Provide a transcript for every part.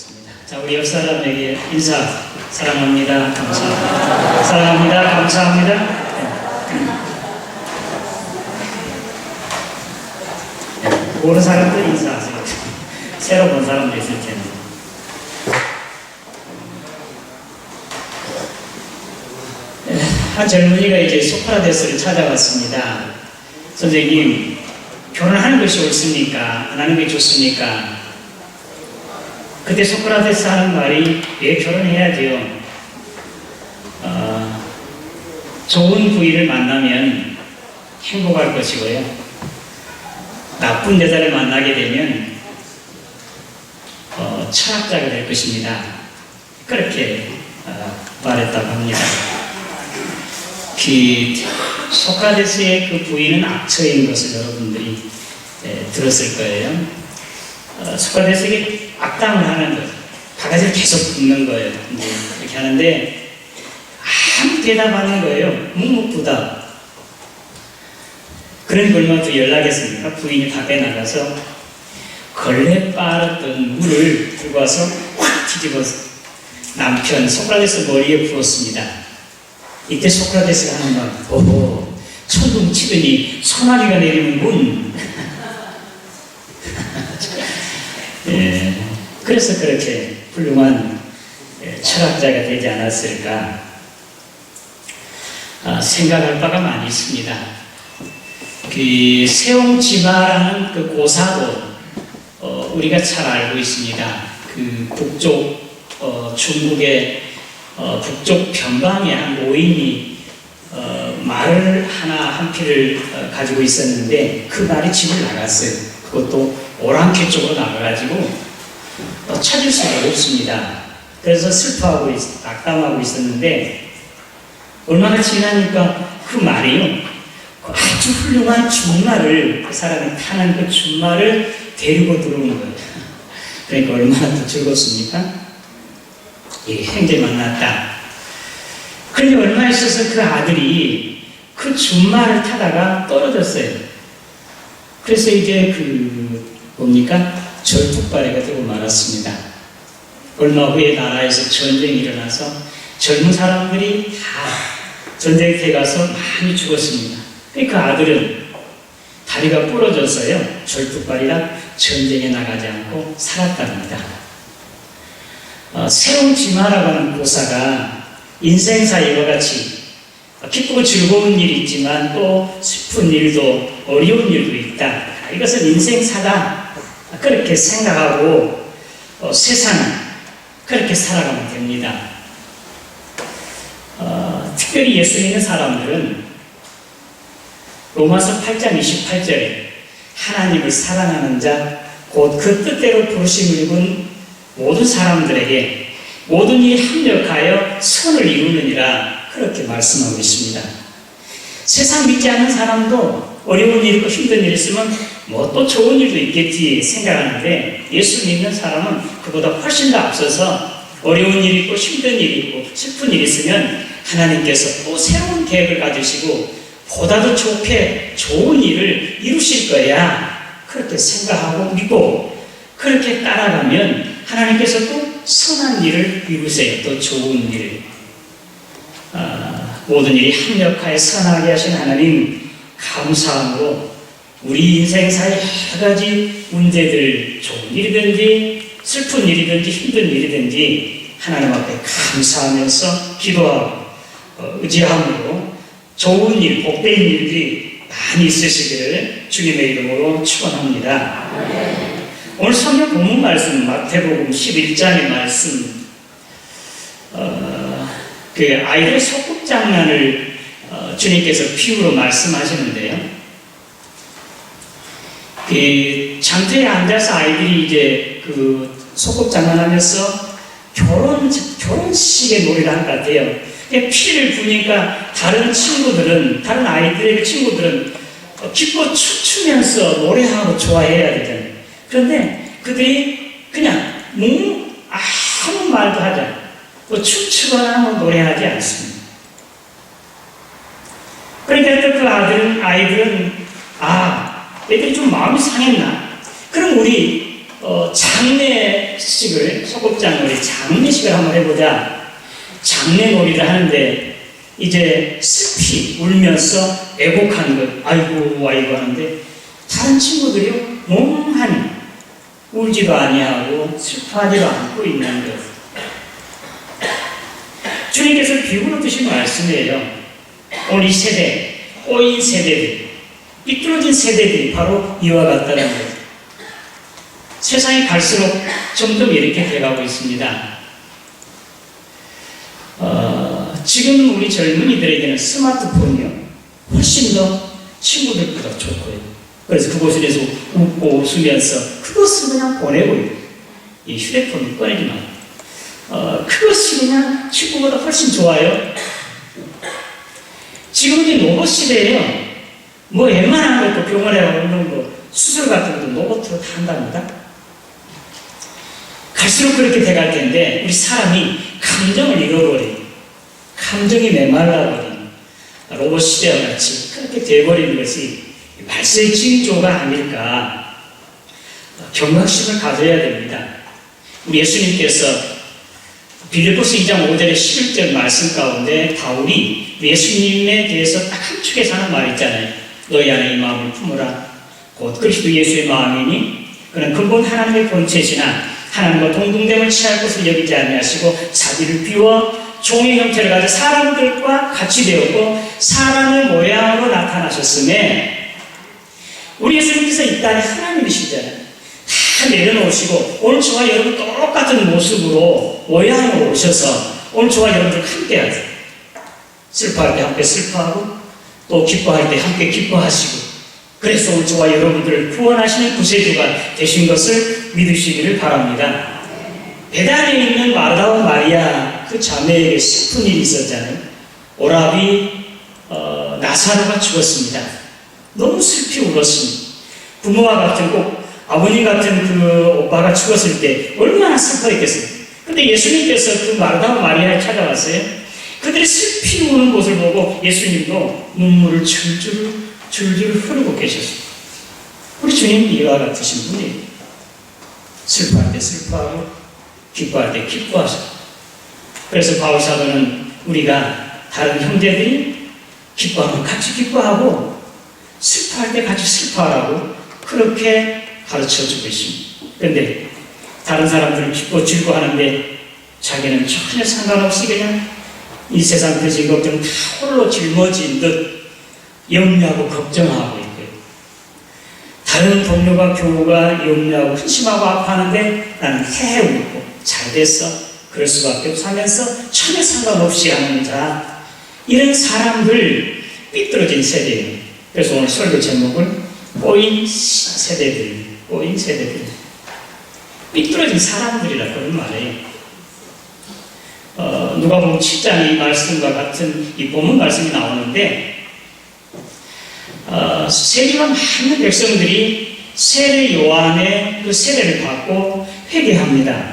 드리겠습니다. 자, 우리 옆 사람에게 인사. 사랑합니다. 감사합니다. 사랑합니다. 감사합니다. 모르는 사람들 인사하세요. 새로 본 사람도 있을 텐데. 한 젊은이가 이제 소크라테스를 찾아왔습니다. 선생님, 결혼하는 것이 옳습니까? 안 하는 게 좋습니까? 그때 소크라테스 하는 말이, 왜 결혼해야죠? 좋은 부인을 만나면 행복할 것이고요. 나쁜 여자를 만나게 되면 철학자가 될 것입니다. 그렇게 말했다고 합니다. 소크라테스의 그 부인은 악처인 것을 여러분들이 들었을 거예요. 소크라테스에게 악담을 하는 것, 바가지를 계속 붓는 거예요. 이렇게 하는데 아무 대답 안 하는 거예요. 묵묵부답. 그러니까 얼마 더 연락했습니까? 부인이 밖에 나가서 걸레 빨았던 물을 들고 와서 확 뒤집어서 남편 소크라테스 머리에 부었습니다. 이때 소크라테스가 하는 말, 오호, 천둥 치더니 소나기가 내리는군. 예, 그래서 그렇게 훌륭한 철학자가 되지 않았을까 생각할 바가 많이 있습니다. 그 세옹지마라는 그 고사도 우리가 잘 알고 있습니다. 그 북쪽 중국의 북쪽 변방에 한 노인이 말을 한 피를 가지고 있었는데 그 말이 집을 나갔어요. 그것도 오랑캐 쪽으로 나가가지고 찾을 수가 없습니다. 그래서 슬퍼하고 낙담하고 있었는데 얼마나 지나니까 그 말이요, 아주 훌륭한 준말을, 그 사람이 타는 그 준말을 데리고 들어오는 거예요. 그러니까 얼마나 더 즐겁습니까? 이 형제 만났다. 그런데 얼마 있어서 그 아들이 그 준말을 타다가 떨어졌어요. 그래서 이제 절뚝발이가 되고 말았습니다. 얼마 후에 나라에서 전쟁이 일어나서 젊은 사람들이 다 전쟁터에 가서 많이 죽었습니다. 그 아들은 다리가 부러졌어요. 절뚝발이라 전쟁에 나가지 않고 살았답니다. 세옹지마라고 하는 고사가 인생사 이와 같이 기쁘고 즐거운 일이 있지만 또 슬픈 일도 어려운 일도 있다. 이것은 인생사다. 그렇게 생각하고 세상은 그렇게 살아가면 됩니다. 특별히 예수 믿는 사람들은 로마서 8장 28절에 하나님을 사랑하는 자, 곧 그 뜻대로 부르심을 입은 모든 사람들에게 모든 일이 합력하여 선을 이루느니라, 그렇게 말씀하고 있습니다. 세상 믿지 않는 사람도 어려운 일 있고 힘든 일 있으면 뭐 또 좋은 일도 있겠지 생각하는데, 예수 믿는 사람은 그보다 훨씬 더 앞서서 어려운 일 있고 힘든 일 있고 슬픈 일 있으면 하나님께서 또 새로운 계획을 가지시고 보다 더 좋은 일을 이루실 거야, 그렇게 생각하고 믿고 그렇게 따라가면 하나님께서 또 선한 일을 이루세요. 또 좋은 일을. 모든 일이 합력하여 선하게 하신 하나님 감사함으로 우리 인생사의 여러 가지 문제들, 좋은 일이든지 슬픈 일이든지 힘든 일이든지 하나님 앞에 감사하면서 기도하고 의지함으로 좋은 일, 복된 일들이 많이 있으시기를 주님의 이름으로 축원합니다. 오늘 성경 본문 말씀, 마태복음 11장의 말씀, 그 아이들의 소꿉장난을 주님께서 비유로 말씀하시는데요. 그 장터에 앉아서 아이들이 이제 그 소꿉장난하면서 결혼식의 놀이를 한 것 같아요. 피를 부니까 다른 아이들의 친구들은 기뻐 춤추면서 노래하고 좋아해야 되잖아요. 그런데 그들이 그냥 아무 말도 하지 않고 춤추거나 노래하지 않습니다. 그러니까 또 그 아이들은 애들이 좀 마음이 상했나? 그럼 우리 장례식을, 소극장놀이 장례식을 한번 해보자. 장례놀이를 하는데 이제 슬피 울면서 애곡하는 것, 아이고 아이고 하는데 다른 친구들이 멍하니 울지도 아니하고 슬퍼하지도 않고 있는 것. 주님께서 비유로 드신 말씀이에요. 오늘 이 세대, 꼬인 세대들, 삐뚤어진 세대들이 바로 이와 같다는 거예요. 세상이 갈수록 점점 이렇게 돼가고 있습니다. 지금 우리 젊은이들에게는 스마트폰이요, 훨씬 더 친구들보다 좋고요. 그래서 그곳에서 웃고 웃으면서 그것을 그냥 보내고 있고, 이 휴대폰을 꺼내기만 그것이 그냥 친구보다 훨씬 좋아요. 지금은 이제 로봇 시대예요. 뭐 웬만한 것도 병원에 오는 거, 수술 같은 것도 로봇으로 다 한답니다. 갈수록 그렇게 돼갈 텐데 우리 사람이 감정을 잃어버리고 감정이 메말라버리는 로봇 시대와 같이 그렇게 돼버리는 것이 말세의 징조가 아닐까, 경각심을 가져야 됩니다. 우리 예수님께서 빌립보서 2장 5절의 11절 말씀 가운데 바울이 예수님에 대해서 딱 함축해서 하는 말 있잖아요. 너희 안에 이 마음을 품으라. 곧 그리스도 예수의 마음이니 그는 근본 하나님의 본체시나 하나님과 동등됨을 취할 것을 여기지 아니하시고 자기를 비워 종의 형태를 가져 사람들과 같이 되었고 사람의 모양으로 나타나셨음에, 우리 예수님께서 이 땅에 하나님이시잖아요. 다 내려놓으시고 오늘 저와 여러분 똑같은 모습으로 모양으로 오셔서 오늘 저와 여러분들 함께 하세요. 슬퍼할 때 함께 슬퍼하고 또 기뻐할 때 함께 기뻐하시고, 그래서 오늘 저와 여러분들을 구원하시는 구세주가 되신 것을 믿으시기를 바랍니다. 베단에 있는 마르다와 마리아 그 자매에게 슬픈 일이 있었잖아요. 오라비 나사로가 죽었습니다. 너무 슬피 울었습니다. 부모와 같은 꼭 아버님 같은 그 오빠가 죽었을 때 얼마나 슬퍼했겠어요. 근데 예수님께서 그 마르다와 마리아를 찾아왔어요. 그들이 슬피 우는 모습을 보고 예수님도 눈물을 줄줄 흐르고 계셨습니다. 우리 주님이 이와 같으신 분이에요. 슬퍼할 때 슬퍼하고 기뻐할 때 기뻐하시고. 그래서 바울 사도는 우리가 다른 형제들이 기뻐하면 같이 기뻐하고 슬퍼할 때 같이 슬퍼하라고 그렇게 가르쳐주고 있습니다. 그런데 다른 사람들은 기뻐 즐거워하는데 자기는 전혀 상관없이 그냥 이 세상 그지 걱정 다 홀로 짊어진 듯 염려하고 걱정하고 있고요. 다른 동료가 교우가 염려하고 근심하고 아파하는데 나는 헤헤 웃고 잘 됐어, 그럴 수밖에 없어 하면서 전혀 상관없이 하는 자, 이런 사람들 삐뚤어진 세대예요. 그래서 오늘 설교 제목은 꼬인 세대들, 꼬인 세대들, 삐뚤어진 사람들이라 그런 말이에요. 누가복음 7장 이 말씀과 같은 이 본문 말씀이 나오는데, 세리와 많은 백성들이 세례 요한의 그 세례를 받고 회개합니다.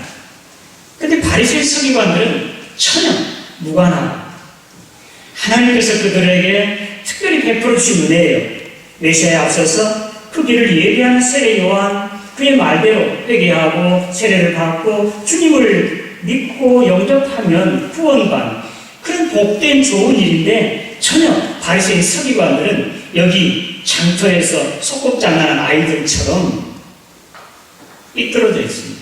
그런데 바리새인 서기관들은 전혀 무관하고 하나님께서 그들에게 특별히 베풀어 주신 은혜예요. 메시아에 앞서서 그 길을 예비하는 세례 요한, 그의 말대로 회개하고 세례를 받고 주님을 믿고 영접하면 구원받는 그런 복된 좋은 일인데, 전혀 바리새인 서기관들은 여기 장터에서 소꿉장난하는 아이들처럼 삐뚤어져 있습니다.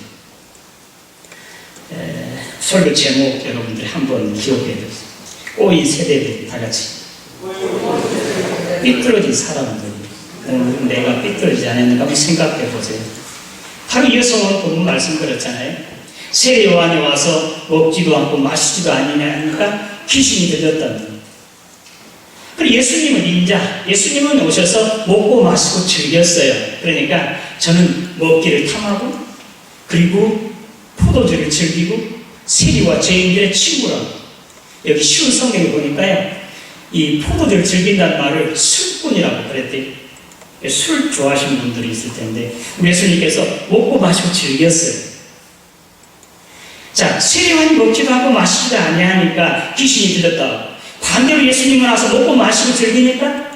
설교 제목 여러분들이 한번 기억해 주세요. 꼬인 세대들 다 같이. 삐뚤어진 사람들. 내가 삐뚤어지지 않았는가 한번 생각해 보세요. 바로 이어서 오늘 본문 말씀 그렇잖아요. 세례 요한이 와서 먹지도 않고 마시지도 않으니까 귀신이 들렸답니다. 그리고 예수님은 인자, 예수님은 오셔서 먹고 마시고 즐겼어요. 그러니까 저는 먹기를 탐하고 그리고 포도주를 즐기고 세리와 죄인들의 친구라고. 여기 쉬운 성경에 보니까요, 이 포도주를 즐긴다는 말을 술꾼이라고 그랬대요. 술 좋아하시는 분들이 있을 텐데 우리 예수님께서 먹고 마시고 즐겼어요. 자, 세례요한이 먹지도 않고 마시지도 아니하니까 귀신이 들렸다. 반대로 예수님은 와서 먹고 마시고 즐기니까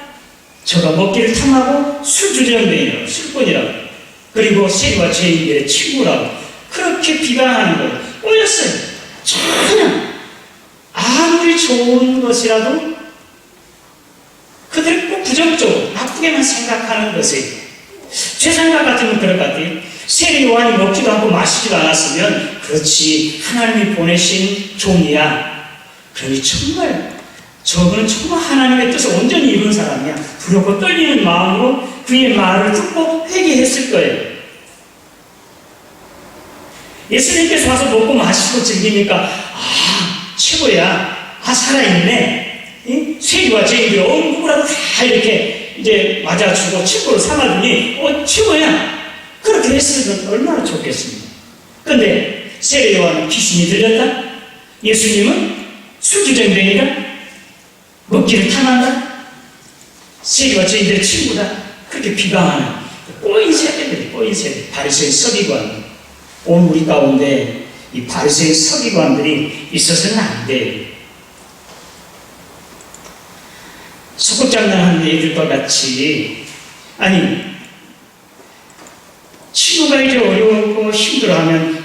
저가 먹기를 탐하고 술주정뱅이라고, 술꾼이라고. 그리고 세리와 죄인들의 친구라고 그렇게 비방하는 거예요. 꼬였어요. 전혀 아무리 좋은 것이라도 그들은 꼭 부정적으로 나쁘게만 생각하는 것이에요. 제 생각 같으면 그럴 것 같아요. 세리 요한이 먹지도 않고 마시지도 않았으면 그렇지 하나님이 보내신 종이야. 그러니 저거는 정말 하나님의 뜻을 온전히 이룬 사람이야. 두렵고 떨리는 마음으로 그의 말을 듣고 회개했을 거예요. 예수님께서 와서 먹고 마시고 즐기니까 최고야. 살아있네. 세리와 죄인들 누구라도 다 이렇게 이제 맞아주고 친구로 삼아주니 최고야. 그렇게 했으면 얼마나 좋겠습니까? 근데 세리 요한은 귀신이 들렸다? 예수님은 술주정뱅이다? 먹기를 탐한다? 세리와 죄인들의 친구다? 그렇게 비방하는 꼬인 세대들이 꼬인 세대. 바리새인 서기관. 오늘 우리 가운데 이 바리새인 서기관들이 있어서는 안 돼요. 소꿉장난하는 애들과 같이 친구가 이제 어려웠고 힘들어하면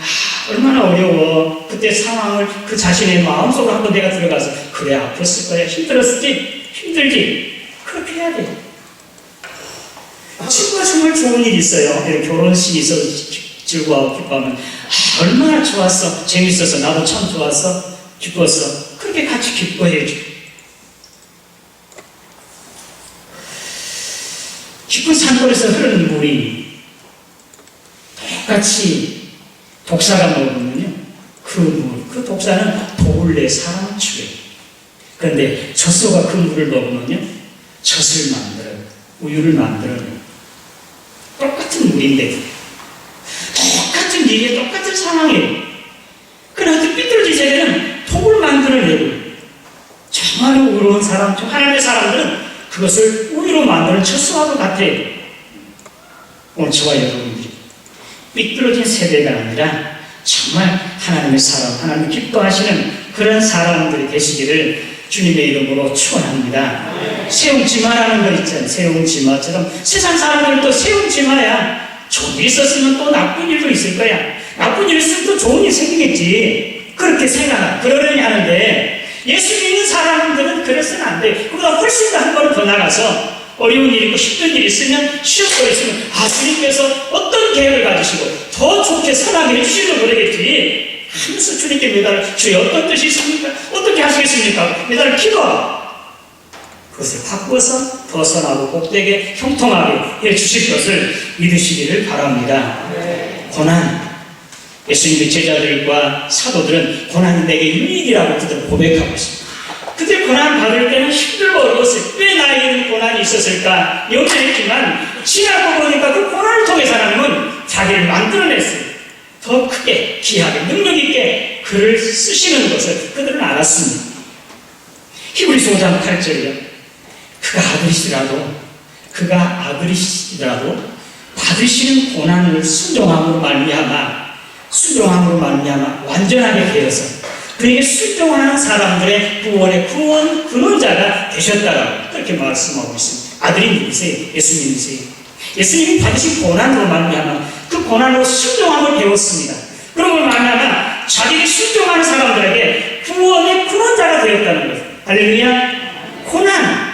얼마나 어려워. 그때 상황을 그 자신의 마음속으로 한번 내가 들어가서 그래 아팠을 거야. 힘들었지? 힘들지? 그렇게 해야 돼. 친구가 정말 좋은 일이 있어요. 결혼식이 있어서 즐거워하고 기뻐하면 얼마나 좋았어. 재밌어서 나도 참 좋았어. 기뻤어. 그렇게 같이 기뻐해 줘. 깊은 산골에서 흐르는 물이 똑같이 독사가 먹으면요, 그 독사는 독을 내 사람을 죽여요. 그런데 젖소가 그 물을 먹으면요, 젖을 만들어요. 우유를 만들어요. 똑같은 물인데, 똑같은 일에 똑같은 상황이에요. 그런데 삐뚤어진 세대는 독을 만들어내고, 정말 의로운 사람, 하나님의 사람들은 그것을 우유로 만드는 젖소와도 같아요. 오늘 저와 여러분들이 삐뚤어진 세대가 아니라 정말 하나님의 사람, 하나님 기뻐하시는 그런 사람들이 되시기를 주님의 이름으로 축원합니다. 세움지마라는 거 있잖아요. 세움지마처럼 세상 사람들도 세움지마야. 좋은 일 있었으면 또 나쁜 일도 있을 거야. 나쁜 일 있으면 또 좋은 일 생기겠지. 그렇게 그러려니 하는데 예수 믿는 사람들은 그래서는 안 돼. 그보다 훨씬 더 한 번 더 나가서 어려운 일이고 힘든 일이 있으면 쉬었고 있으면 주님께서 어떤 계획을 가지시고 더 좋게 선하게 해주시려고 그러겠지 하면서 주님께 매달 주여 어떤 뜻이 있습니까? 어떻게 하시겠습니까? 매달 기도하고 그것을 바꾸어서 더 선하고 복되게 형통하게 해주실 것을 믿으시기를 바랍니다. 고난 예수님의 제자들과 사도들은 고난이 내게 유익이라고 그들 고백하고 있습니다. 그들 고난 받을 때는 힘들고 어려웠어요. 왜 나에게는 고난이 있었을까? 염려했지만 지나고 보니까 그 고난을 통해서 하나님은 자기를 만들어냈어요. 더 크게 귀하게 능력있게 글을 쓰시는 것을 그들은 알았습니다. 히브리서 5장 8절이요. 그가 아들이시더라도 받으시는 고난을 순종함으로 말미암아 완전하게 되어서 그에게 순종하는 사람들의 구원의 근원자가 되셨다라고 그렇게 말씀하고 있습니다. 아들이 누구세요? 예수님이세요. 예수님이 받으신 고난으로 말미암아 그 고난으로 순종함을 배웠습니다. 그런 걸 말미암아 자기에게 순종하는 사람들에게 구원의 근원자가 되었다는 거예요. 할렐루야. 고난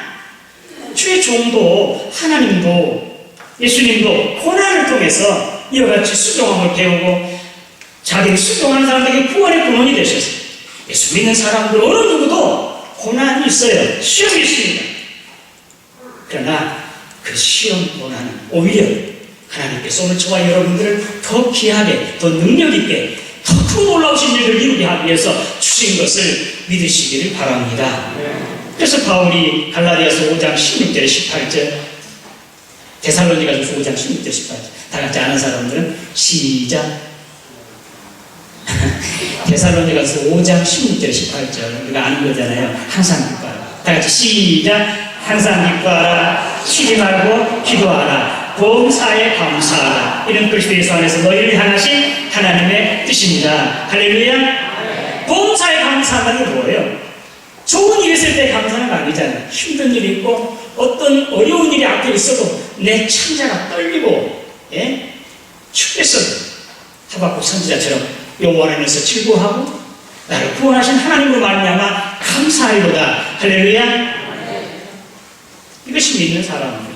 주의 종도 하나님도 예수님도 고난을 통해서 이와 같이 순종함을 배우고 자기를 순종하는 사람들에게 구원의 근원이 되셨어요. 예수 믿는 사람들 어느 누구도 고난이 있어요. 시험이 있습니다. 그러나 그 시험 고난은 오히려 하나님께서 오늘 저와 여러분들을 더 귀하게 더 능력있게 더 큰 놀라우신 일을 이루게 하기 위해서 주신 것을 믿으시기를 바랍니다. 그래서 바울이 갈라디아서 5장 16절 18절 데살로니가서 5장 16절 18절 다 같이 아는 사람들은 시작 데살로니가서 5장 16절 18절 우리가 아는 거잖아요. 항상 기뻐하라. 다 같이 시작. 항상 기뻐하라. 쉬지 말고 기도하라. 범사에 감사하라. 이런 그리스도 안에서 너희를 향하신 하나님의 뜻입니다. 할렐루야. 범사에 감사하는 게 뭐예요? 좋은 일 있을 때 감사는 아니잖아요. 힘든 일이 있고 어떤 어려운 일이 앞에 있어도 내 창자가 떨리고 하박국 선지자처럼 여호와 안에서 즐거워하고 나를 구원하신 하나님으로 말미암아 감사하리로다. 할렐루야. 이것이 믿는 사람들,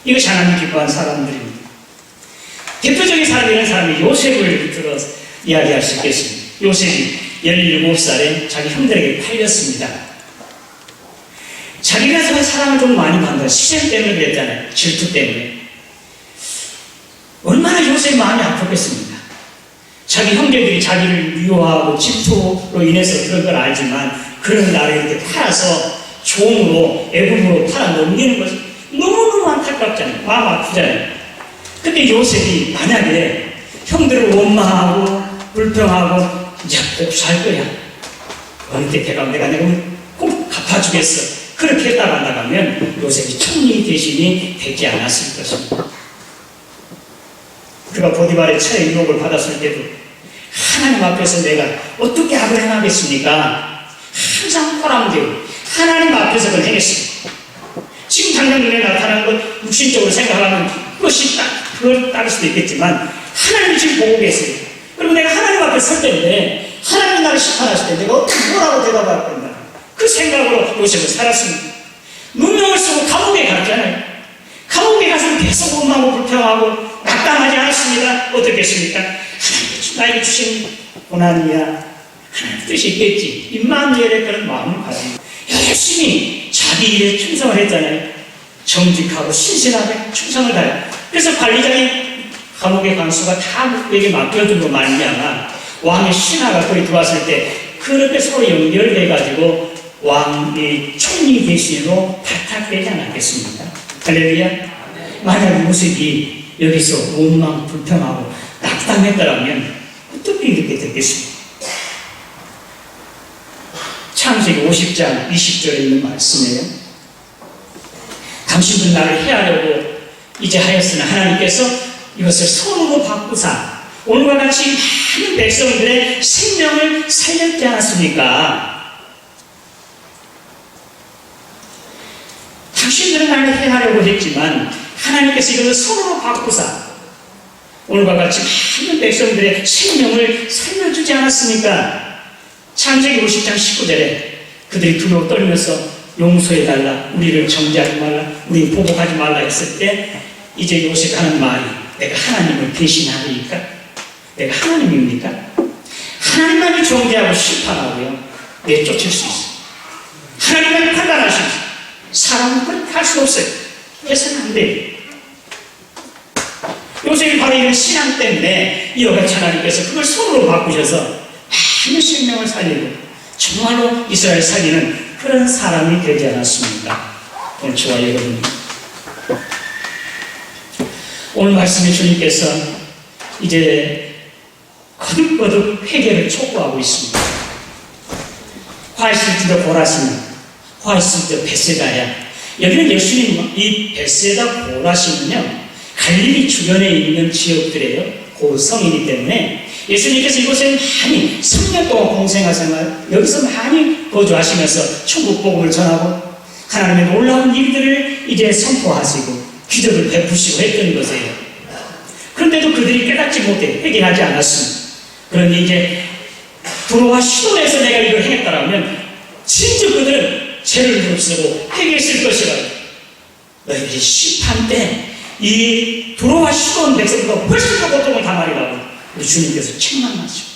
이것이 하나님 기뻐한 사람들입니다. 대표적인 사람이라는 사람이 요셉을 들어 이야기할 수 있겠습니다. 요셉이 17살에 자기 형들에게 팔렸습니다. 자기가 사랑을 좀 많이 받는다. 시샘 때문에 그랬잖아요. 질투 때문에. 얼마나 요셉이 마음이 아팠겠습니까? 자기 형제들이 자기를 미워하고 질투로 인해서 그런 걸 알지만 그런 나를 이렇게 팔아서 종으로 애굽으로 팔아 넘기는 것이 너무너무 안타깝잖아요. 마음 아프잖아요. 근데 요셉이 만약에 형들을 원망하고 불평하고 이제 복수할 거야. 어느 때 내가 꼭 갚아주겠어. 그렇게 했다가 나가면 요셉이 총리 대신이 되지 않았을 것입니다. 그가 보디발의 차에 유혹을 받았을 때도 하나님 앞에서 내가 어떻게 악을 행하겠습니까? 항상 호람되고 하나님 앞에서 그걸 행했습니다. 지금 당장 눈에 나타나는 것 육신적으로 생각하면 그걸 따를 수도 있겠지만 하나님이 지금 보고 계세요. 그리고 내가 하나님 앞에 설 때인데 하나님이 나를 심판하실 때 내가 어떻게 뭐라고 대답할 건가? 그 생각으로 요셉은 살았습니다. 누명을 쓰고 감옥에 갔잖아요. 감옥에 가서 계속 원망하고 불평하고 낙담하지 않았습니다. 어떻겠습니까? 하나님이 나에게 주신 고난이야. 하나님 뜻이 있겠지. 임마누엘의 그런 마음을 가지고 열심히 자기 일에 충성을 했잖아요. 정직하고 신실하게 충성을 다해. 그래서 관리장이 감옥의 간수가 다 그에게 맡겨준 거 말미암아 왕의 신하가 거기 들어왔을 때 그렇게 서로 연결돼가지고 왕의 총리 대신으로 발탁되지 않았겠습니까? 할렐루야. 만약 요셉이 여기서 원망 불평하고 낙담했더라면 어떻게 이렇게 됐겠습니까? 창세기 50장 20절에 있는 말씀이에요. 당신들 나를 해하려고 이제 하였으나 하나님께서 이것을 손으로 바꾸사 오늘과 같이 많은 백성들의 생명을 살렸지 않았습니까? 당신들은 나를 해하려고 했지만 하나님께서 이것을 손으로 바꾸사 오늘과 같이 많은 백성들의 생명을 살려주지 않았습니까? 창세기 50장 19절에 그들이 두려워 떨면서 용서해달라, 우리를 정죄하지 말라, 우리 보복하지 말라 했을 때 이제 요셉이 하는 말이 내가 하나님을 배신하니까? 내가 하나님입니까? 하나님만이 정죄하고 심판하고요 내쫓을 수 있어요. 하나님만이 판단할 수 있어요. 사람은 그렇게 할 수 없어요. 해서는 안 돼요. 요셉이 바로 이런 신앙 때문에 이와 같이 하나님께서 그걸 손으로 바꾸셔서 많은 생명을 살리고 정말로 이스라엘 살리는 그런 사람이 되지 않았습니까? 오늘 저와 여러분, 오늘 말씀에 주님께서 이제 거듭거듭 회개를 촉구하고 있습니다. 화 있을 때도 보라시는, 화 있을 때 베세다야. 여기는 예수님 이 베세다 보라시는요 갈릴리 주변에 있는 지역들이에요. 그 성이기 때문에 예수님께서 이곳에 많이 3년 동안 공생활 생활 여기서 많이 거주하시면서 천국 복음을 전하고 하나님의 놀라운 일들을 이제 선포하시고 기적을 베푸시고 했던 것이에요. 그런데도 그들이 깨닫지 못해 회개하지 않았습니다. 그러니 이제 도로와 시돈에서 내가 이걸 행했다라면 진짜 그들은 죄를 무릅쓰고 회개했을 것이라. 너희들이 심판 때 이 도로와 시돈 백성보다 훨씬 더 고통을 당하리라고 우리 주님께서 책망하시고,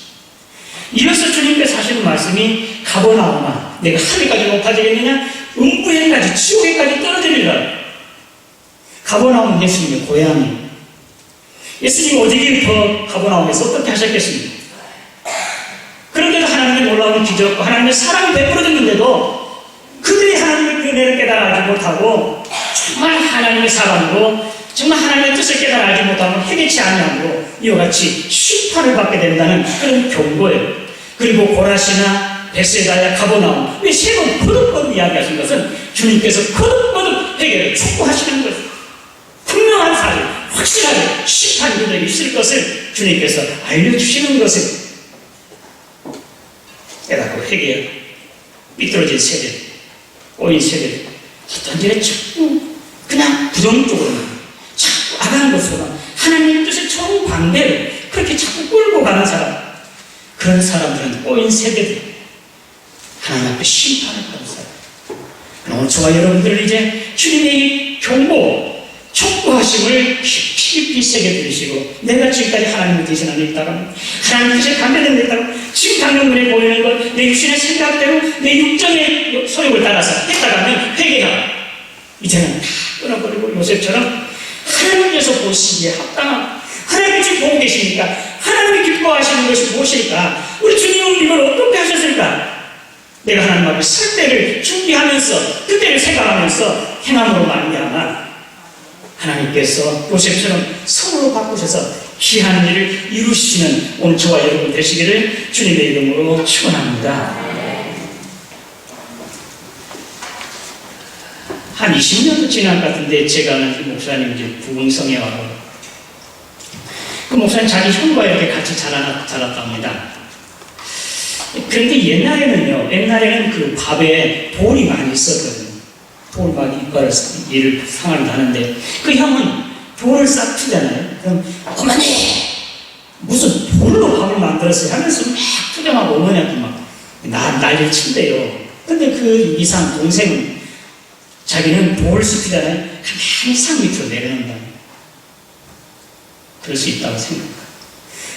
이어서 주님께서 하시는 말씀이 가버나움아 내가 하늘까지 높아지겠느냐 음부에까지 지옥에까지 떨어지리라. 가버나움은 예수님의 고향이에요. 예수님이 어디부터 가버나움에서 어떻게 하셨겠습니까? 그런데도 하나님의 놀라운 기적과 하나님의 사랑이 베풀어졌는데도 그들이 하나님의 그 은혜를 깨달아 알지 못하고 정말 하나님의 사랑으로 정말 하나님의 뜻을 깨달아 알지 못하고 회개치 아니하므로 이와 같이 심판을 받게 된다는 그런 경고예요. 그리고 고라시나 베세다야 가버나움 왜 세 번 거듭거듭 이야기하신 것은 주님께서 거듭거듭 회개를 촉구하시는 것이에요. 분명한 사실, 확실하게 심판이 그들에게 있을 것을 주님께서 알려주시는 것을 깨닫고 회개해요. 삐뚤어진 세대, 꼬인 세대, 어떤 일에 자꾸 그냥 부정적으로만 자꾸 아가는 것으로만 하나님의 뜻의 정반대로 그렇게 자꾸 그런 사람들은 꼬인 세대들, 하나님 앞에 심판을 받은 사람. 오늘 저와 여러분들 이제 주님의 이 경고, 촉구하심을 깊이 새겨 들으시고, 내가 지금까지 하나님을 대신하고 있다가, 하나님 뜻에 반대되고 있다가, 지금 당장 눈에 보이는 것, 내 육신의 생각대로, 내 육정의 소욕을 따라서 했다가면 회개하라. 이제는 다 끊어버리고 요셉처럼 하나님께서 보시기에 합당한, 하나님이 지금 보고 계시니까 하나님이 기뻐하시는 것이 무엇일까? 우리 주님은 이걸 어떻게 하셨을까? 내가 하나님 앞에 설 때를 준비하면서, 그때를 생각하면서 행함으로 말미암아 하나님께서 요셉처럼 성으로 바꾸셔서 귀한 일을 이루시는 오늘 저와 여러분 되시기를 주님의 이름으로 축원합니다. 한 20년도 지난 것 같은데 제가 아는 목사님 이제 부흥성에 와서 그 목사님 자기 형과 이렇게 같이 자랐답니다. 그런데 옛날에는 그 밥에 돌이 많이 있었거든요. 돌 막 이빨을 일을 상을 나는데 그 형은 돌을 싹 투잖아요. 그럼 어머니 무슨 돌로 밥을 만들었어요 하면서 막 투정하고 어머니한테 막 난리를 친대요. 근데 그 이상 동생은 자기는 돌을 숲이잖아요. 가만히 산 밑으로 내려놓는다. 그럴 수 있다고 생각해요.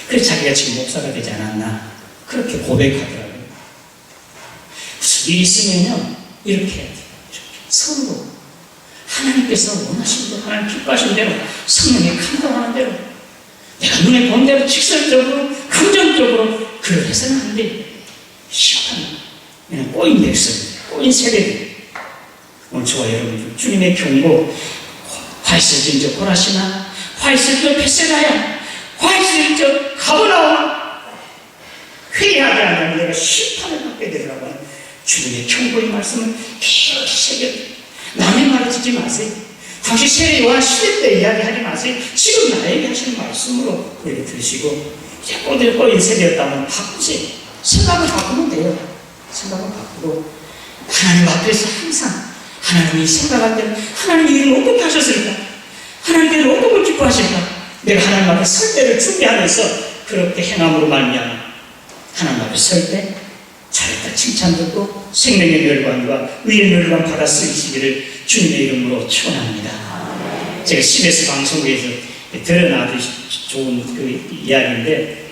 그래서 자기가 지금 목사가 되지 않았나 그렇게 고백하더라고요. 무슨 일이 있으면요 이렇게 해야 돼요. 서로 하나님께서 원하신 대로, 하나님 기뻐하신 대로, 성령이 감동하는 대로, 내가 눈에 본 대로 직설적으로, 긍정적으로 그렇게 해서는 안 돼. 심판, 꼬인 백성, 꼬인 세대들. 오늘 저와 여러분 주님의 경고, 화 있을 적 고라시나, 화 있을 적 베세다야, 화 있을 적 가버나와, 회개하지 않으면 내가 심판을 받게 되리라고 하는 주님의 경고의 말씀을 계속 새겨드립니다. 남의 말을 듣지 마세요. 당시 세례 요한 시대 때 이야기하지 마세요. 지금 나에게 하시는 말씀으로 우리 들으시고 이제 꼬인 세대였다면 바꾸세요. 생각을 바꾸면 돼요. 생각을 바꾸고 하나님 앞에서 항상 하나님이 생각할 때는 하나님이 이를 어떻게 하셨을까? 하나님께서 어떤 걸 기뻐하실까? 내가 하나님 앞에 설 때를 준비하면서 그렇게 행함으로 말미암아 하나님 앞에 설 때 잘했다 칭찬 듣고 생명의 멸관과 의의 멸관 받아 쓰시기를 주님의 이름으로 축원합니다. 제가 CBS 방송국에서 드러나듯이 좋은 그 이야기인데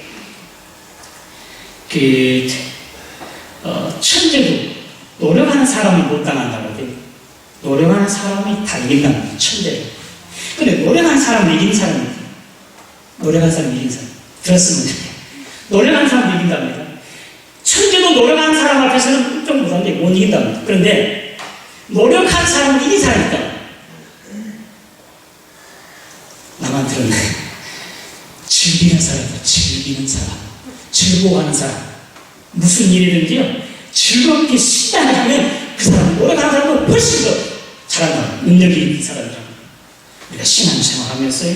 천재도 노력하는 사람이 못 당한다고 해요. 노력하는 사람이 다 이긴답니다. 천재로. 근데 노력하는 사람은 이긴 사람이 있어요. 노력하는 사람이 이긴 사람. 들었으면 좋겠어요. 노력하는 사람이 이긴답니다. 천재도 노력하는 사람 앞에서는 좀 못한데 못 이긴답니다. 그런데 노력한 사람은 이긴 사람이 있다. 나만 들었네. 즐기는 사람이다. 즐기는 사람. 즐거워하는 사람. 무슨 일이든지요. 즐겁게 신앙하면 그 사람, 노력하는 사람은 훨씬 더 잘한다. 능력이 있는 사람이다. 우리가 신앙생활 하면서요.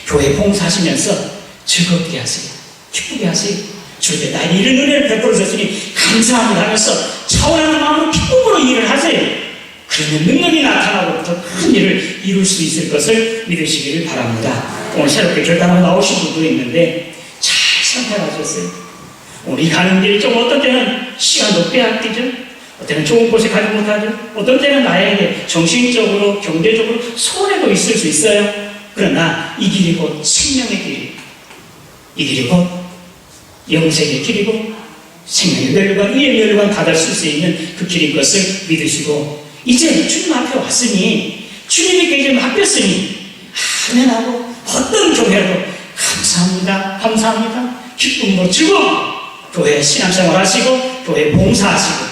교회 봉사하시면서 즐겁게 하세요. 기쁘게 하세요. 주께 나에게 이런 은혜를 베풀어 주셨으니 감사합니다 하면서 차원하는 마음으로 기쁨으로 일을 하세요. 그러면 능력이 나타나고 더 큰 일을 이룰 수 있을 것을 믿으시기를 바랍니다. 오늘 새롭게 결단하고 나오신 분도 있는데 잘 선택하셨어요. 우리 가는 길이 좀 어떤 때는 시간도 빼앗기죠. 어떤 때는 좋은 곳에 가지 못하죠. 어떤 때는 나에게 정신적으로 경제적으로 손해도 있을 수 있어요. 그러나 이 길이 곧 생명의 길이에요. 이 길이 곧 영생의 길이고 생명의 멸관, 의의 멸관 받을 수 있는 그 길인 것을 믿으시고 이제 주님 앞에 왔으니 주님에게 이제 맡겼으니 아멘하고 어떤 교회도 감사합니다. 감사합니다. 기쁨으로 즐거움 교회 신앙생활 하시고 교회 봉사하시고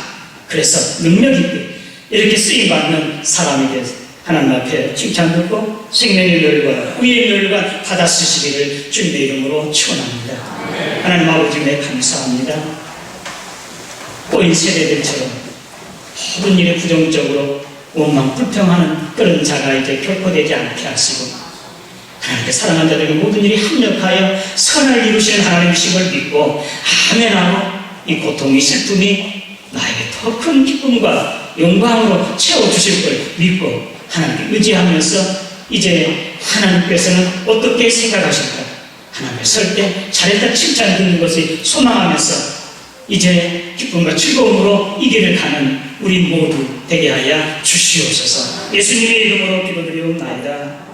그래서 능력 있게 이렇게 쓰임받는 사람이 돼서 하나님 앞에 칭찬 듣고 생명의 멸관, 의의 멸관 받아 쓰시기를 주님의 이름으로 축원합니다. 하나님 아버지 네 감사합니다. 꼬인 세대들처럼 모든 일에 부정적으로 원망 불평하는 그런 자가 이제 결코 되지 않게 하시고 하나님께 사랑하는 자들에게 모든 일이 합력하여 선을 이루시는 하나님이심을 믿고 아멘하고 이 고통이 슬픔이 나에게 더 큰 기쁨과 영광으로 채워주실 걸 믿고 하나님께 의지하면서 이제 하나님께서는 어떻게 생각하실까? 하나님께 설 때 잘했다 칭찬 듣는 것을 소망하면서 이제 기쁨과 즐거움으로 이 길을 가는 우리 모두 되게 하여 주시옵소서. 예수님의 이름으로 기도드리옵나이다.